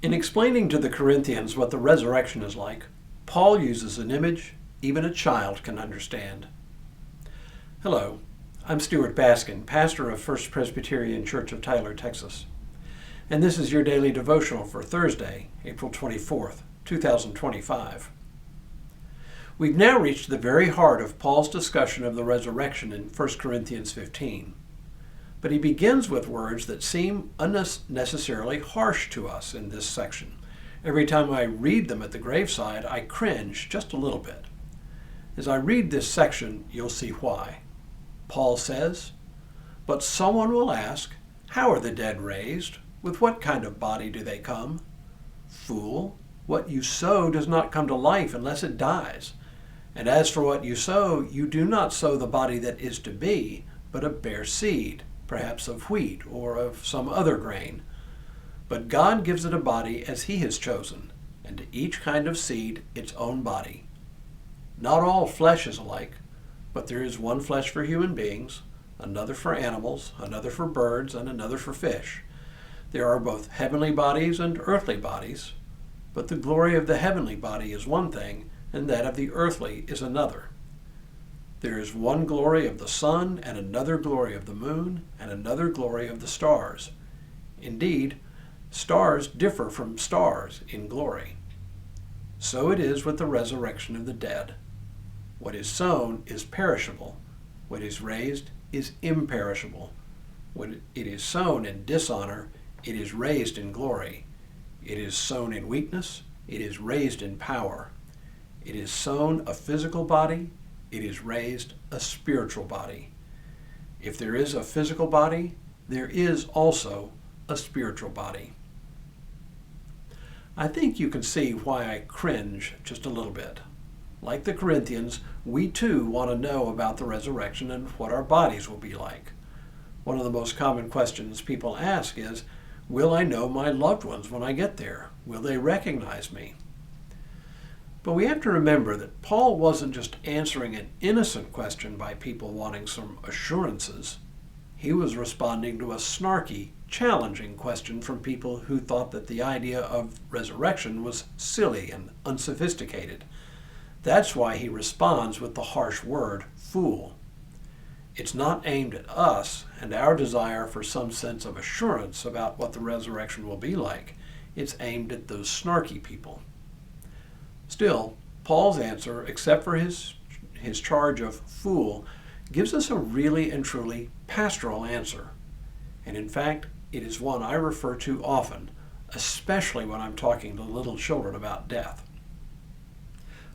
In explaining to the Corinthians what the resurrection is like, Paul uses an image even a child can understand. Hello, I'm Stuart Baskin, pastor of First Presbyterian Church of Tyler, Texas. And this is your daily devotional for Thursday, April 24th, 2025. We've now reached the very heart of Paul's discussion of the resurrection in 1 Corinthians 15. But he begins with words that seem unnecessarily harsh to us in this section. Every time I read them at the graveside, I cringe just a little bit. As I read this section, you'll see why. Paul says, "But someone will ask, how are the dead raised? With what kind of body do they come? Fool, what you sow does not come to life unless it dies. And as for what you sow, you do not sow the body that is to be, but a bare seed, perhaps of wheat or of some other grain. But God gives it a body as he has chosen, and to each kind of seed its own body. Not all flesh is alike, but there is one flesh for human beings, another for animals, another for birds, and another for fish. There are both heavenly bodies and earthly bodies, but the glory of the heavenly body is one thing, and that of the earthly is another. There is one glory of the sun, and another glory of the moon, and another glory of the stars. Indeed, stars differ from stars in glory. So it is with the resurrection of the dead. What is sown is perishable. What is raised is imperishable. When it is sown in dishonor, it is raised in glory. It is sown in weakness, it is raised in power. It is sown a physical body, it is raised a spiritual body. If there is a physical body, there is also a spiritual body." I think you can see why I cringe just a little bit. Like the Corinthians, we too want to know about the resurrection and what our bodies will be like. One of the most common questions people ask is, will I know my loved ones when I get there? Will they recognize me? But we have to remember that Paul wasn't just answering an innocent question by people wanting some assurances. He was responding to a snarky, challenging question from people who thought that the idea of resurrection was silly and unsophisticated. That's why he responds with the harsh word, fool. It's not aimed at us and our desire for some sense of assurance about what the resurrection will be like. It's aimed at those snarky people. Still, Paul's answer, except for his charge of fool, gives us a really and truly pastoral answer. And in fact, it is one I refer to often, especially when I'm talking to little children about death.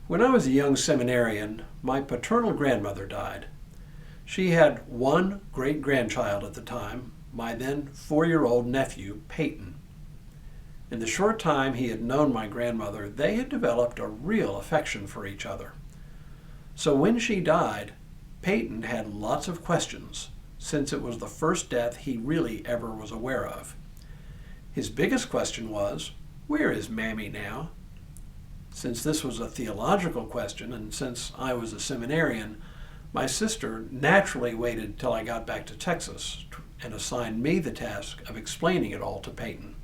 When I was a young seminarian, my paternal grandmother died. She had one great-grandchild at the time, my then 4-year-old nephew, Peyton. In the short time he had known my grandmother, they had developed a real affection for each other. So when she died, Peyton had lots of questions, since it was the first death he really ever was aware of. His biggest question was, where is Mammy now? Since this was a theological question, and since I was a seminarian, my sister naturally waited till I got back to Texas and assigned me the task of explaining it all to Peyton.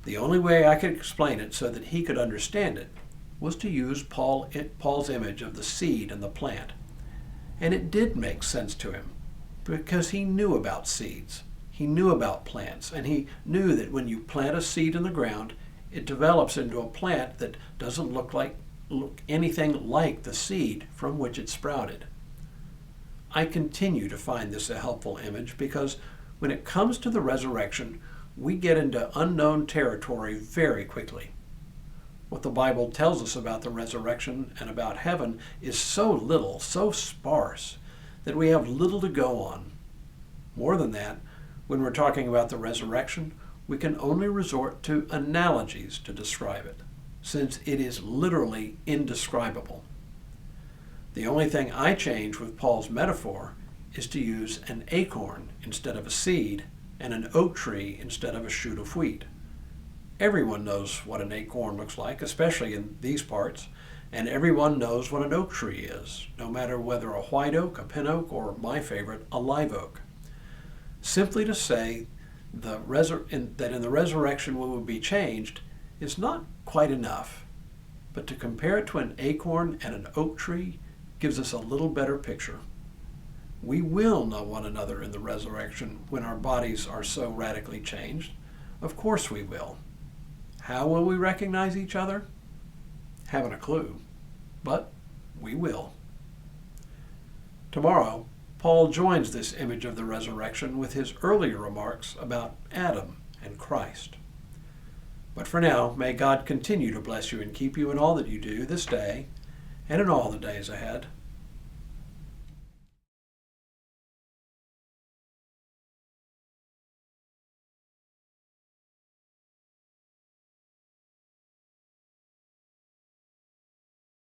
The only way I could explain it so that he could understand it was to use Paul's image of the seed and the plant. And it did make sense to him, because he knew about seeds, he knew about plants, and he knew that when you plant a seed in the ground, it develops into a plant that doesn't look anything like the seed from which it sprouted. I continue to find this a helpful image because when it comes to the resurrection, we get into unknown territory very quickly. What the Bible tells us about the resurrection and about heaven is so little, so sparse, that we have little to go on. More than that, when we're talking about the resurrection, we can only resort to analogies to describe it, since it is literally indescribable. The only thing I change with Paul's metaphor is to use an acorn instead of a seed, and an oak tree instead of a shoot of wheat. Everyone knows what an acorn looks like, especially in these parts, and everyone knows what an oak tree is, no matter whether a white oak, a pin oak, or my favorite, a live oak. Simply to say that in the resurrection we will be changed is not quite enough, but to compare it to an acorn and an oak tree gives us a little better picture. We will know one another in the resurrection when our bodies are so radically changed. Of course we will. How will we recognize each other? Haven't a clue, but we will. Tomorrow, Paul joins this image of the resurrection with his earlier remarks about Adam and Christ. But for now, may God continue to bless you and keep you in all that you do this day and in all the days ahead.